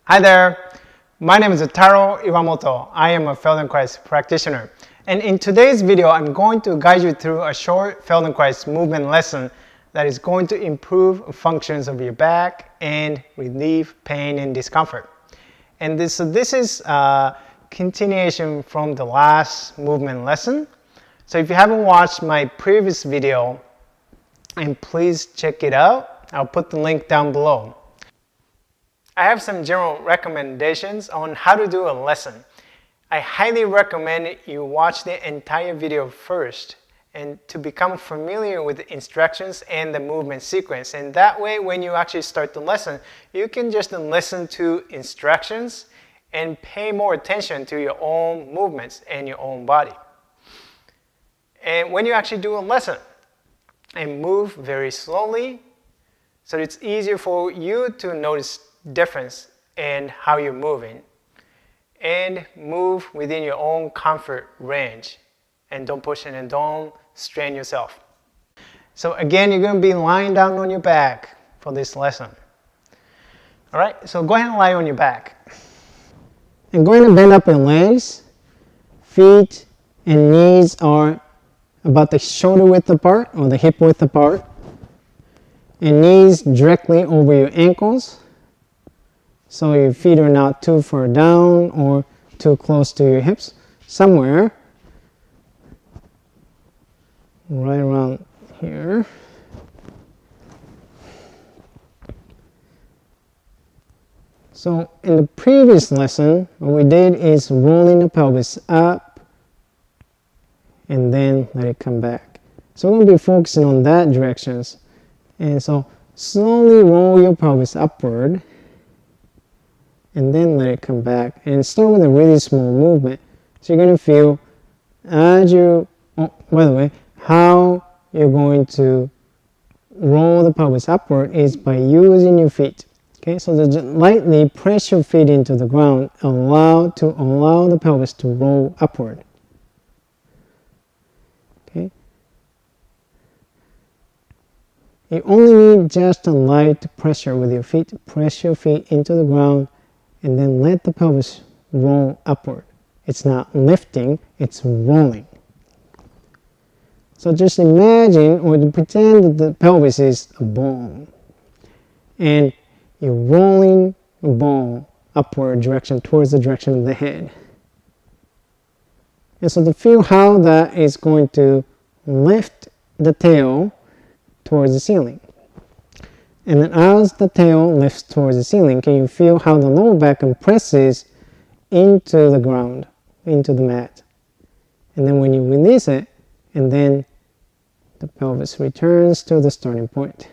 Hi there, my name is Taro Iwamoto. I am a Feldenkrais practitioner. And in today's video, I'm going to guide you through a short Feldenkrais movement lesson that is going to improve functions of your back and relieve pain and discomfort. And this is a continuation from the last movement lesson. So if you haven't watched my previous video, and please check it out. I'll put the link down below. I have some general recommendations on how to do a lesson. I highly recommend you watch the entire video first and to become familiar with the instructions and the movement sequence. And that way, when you actually start the lesson, you can just listen to instructions and pay more attention to your own movements and your own body. And when you actually do a lesson, and move very slowly, so it's easier for you to notice difference in how you're moving, and move within your own comfort range, and don't push it and don't strain yourself. So again, you're going to be lying down on your back for this lesson. All right, so go ahead and lie on your back. And go ahead and bend up your legs. Feet and knees are about the shoulder width apart or the hip width apart, and knees directly over your ankles, so your feet are not too far down or too close to your hips, somewhere right around here. So in the previous lesson, what we did is rolling the pelvis up and then let it come back. So we're going to be focusing on that directions. And so slowly roll your pelvis upward and then let it come back. And start with a really small movement. So you're going to feel as you, by the way, how you're going to roll the pelvis upward is by using your feet. Okay, so just lightly press your feet into the ground, allow the pelvis to roll upward. Okay. You only need just a light pressure with your feet. Press your feet into the ground and then let the pelvis roll upward. It's not lifting, it's rolling. So just imagine or pretend that the pelvis is a ball and you're rolling the ball upward direction towards the direction of the head. And so to feel how that is going to lift the tail towards the ceiling. And then as the tail lifts towards the ceiling, can you feel how the lower back compresses into the ground, into the mat. And then when you release it, and then the pelvis returns to the starting point.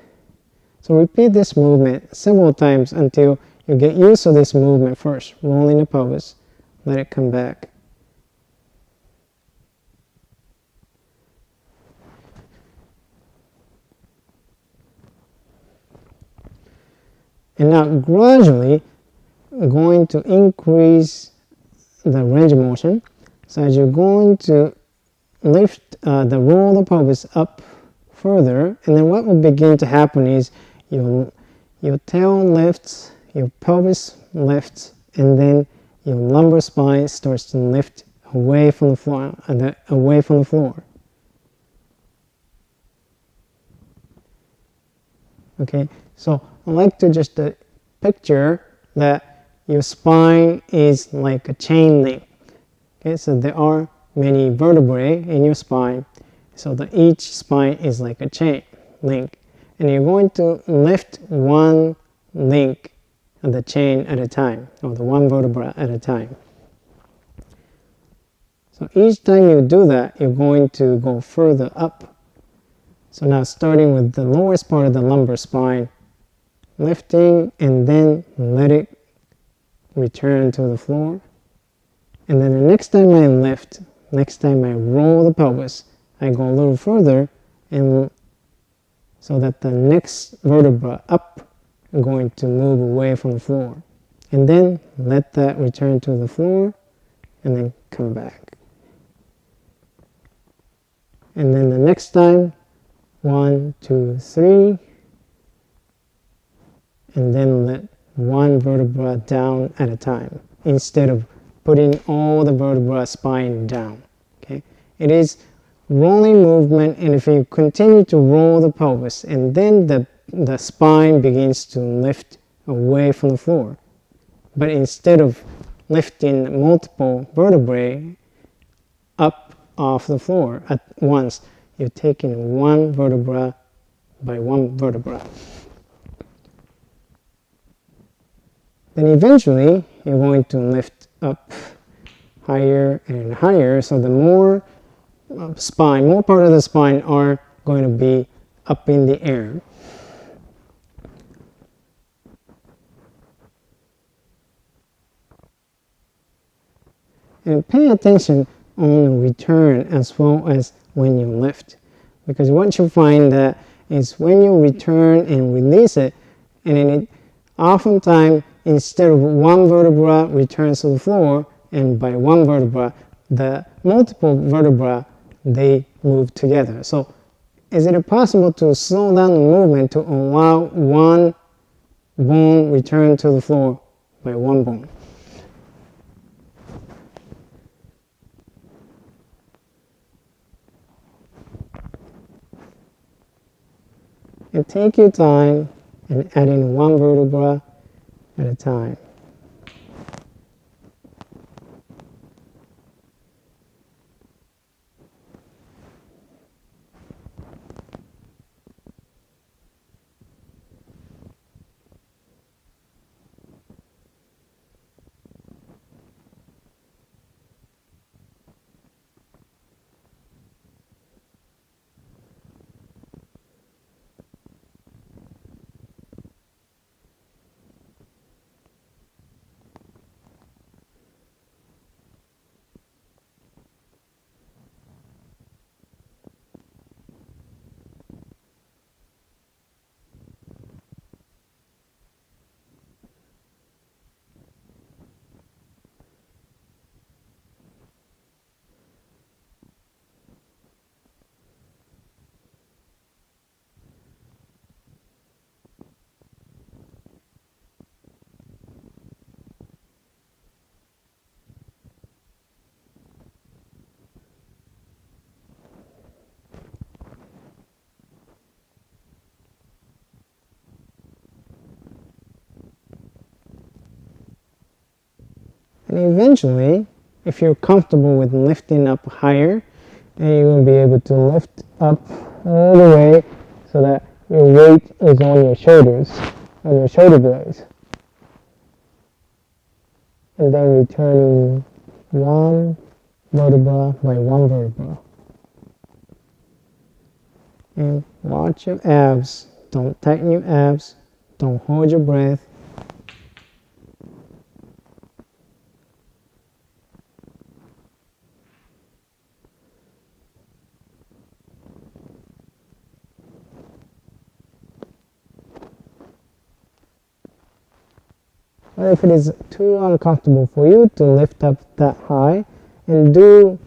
So repeat this movement several times until you get used to this movement first. Rolling the pelvis, let it come back. And now gradually going to increase the range of motion. So as you're going to lift roll the pelvis up further, and then what will begin to happen is your tail lifts, your pelvis lifts, and then your lumbar spine starts to lift away from the floor, Okay, so I like to just picture that your spine is like a chain link. Okay, so there are many vertebrae in your spine, so that each spine is like a chain link, and you're going to lift one link of the chain at a time, or the one vertebra at a time. So each time you do that, you're going to go further up. So now starting with the lowest part of the lumbar spine, lifting and then let it return to the floor. And then the next time I lift, next time I roll the pelvis, I go a little further, and so that the next vertebra up is going to move away from the floor. And then let that return to the floor and then come back. And then the next time, 1, 2, 3, and then let one vertebra down at a time instead of putting all the vertebra spine down. Okay, it is rolling movement, and if you continue to roll the pelvis, and then the spine begins to lift away from the floor. But instead of lifting multiple vertebrae up off the floor at once, you're taking one vertebra by one vertebra. Then eventually you're going to lift up higher and higher, so the more part of the spine are going to be up in the air. And pay attention on the return as well as when you lift, because what you find that is when you return and release it, and then it oftentimes instead of one vertebra returns to the floor, and by one vertebra, the multiple vertebra, they move together. So is it possible to slow down the movement to allow one bone return to the floor by one bone? And take your time and add in one vertebra at a time. And eventually, if you're comfortable with lifting up higher, and you will be able to lift up all the way so that your weight is on your shoulders, on your shoulder blades. And then returning one vertebra by one vertebra. And watch your abs. Don't tighten your abs. Don't hold your breath. But if it is too uncomfortable for you to lift up that high, and do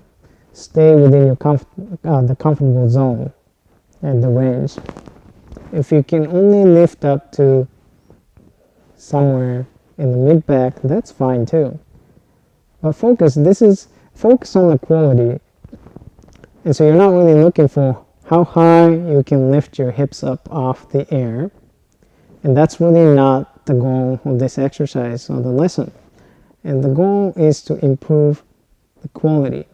stay within your the comfortable zone and the range. If you can only lift up to somewhere in the mid back, that's fine too. But focus on the quality. And so you're not really looking for how high you can lift your hips up off the air. And that's really not the goal of this exercise or the lesson. And the goal is to improve the quality.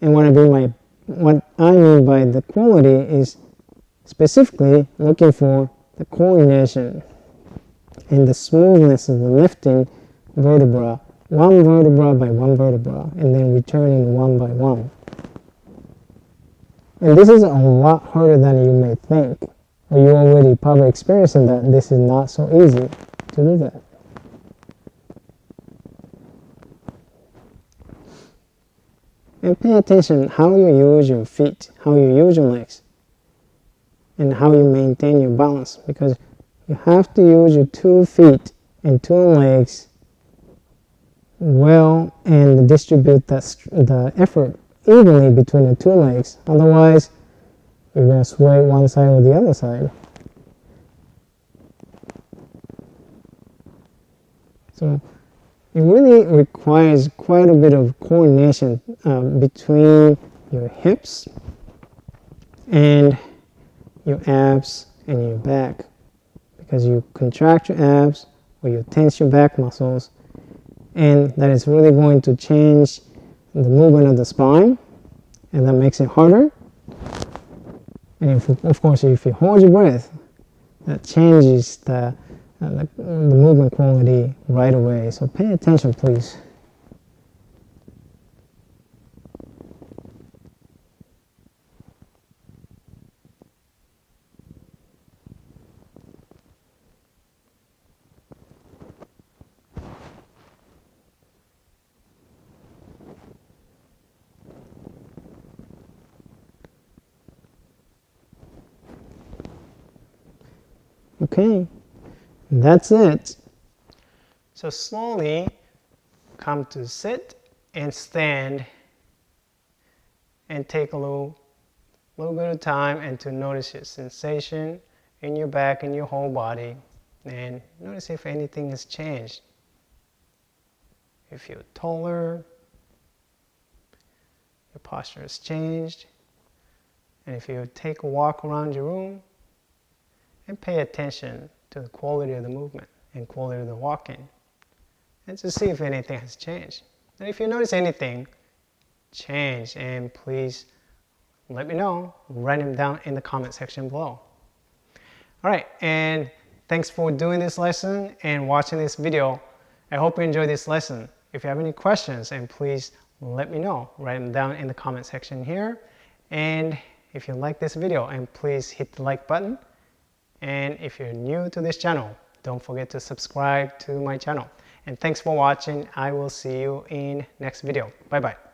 And what I mean by the quality is specifically looking for the coordination and the smoothness of the lifting vertebra, one vertebra by one vertebra, and then returning one by one. And this is a lot harder than you may think. Or you're already probably experiencing that this is not so easy to do that. And pay attention how you use your feet, how you use your legs, and how you maintain your balance, because you have to use your 2 feet and 2 legs well and distribute the effort evenly between the 2 legs. Otherwise, you're going to sway one side or the other side. So it really requires quite a bit of coordination between your hips and your abs and your back, because you contract your abs or you tense your back muscles, and that is really going to change the movement of the spine, and that makes it harder. And of course, if you hold your breath, that changes the movement quality right away. So pay attention, please. Okay, that's it. So slowly come to sit and stand and take a little bit of time and to notice your sensation in your back and your whole body, and notice if anything has changed. If you're taller, your posture has changed, and if you take a walk around your room, and pay attention to the quality of the movement and quality of the walking, and to see if anything has changed. And if you notice anything change, and please let me know, write them down in the comment section below. All right, and thanks for doing this lesson and watching this video. I hope you enjoyed this lesson. If you have any questions, and please let me know, write them down in the comment section here. And if you like this video, and please hit the like button. And if you're new to this channel, don't forget to subscribe to my channel. And thanks for watching. I will see you in next video. Bye bye.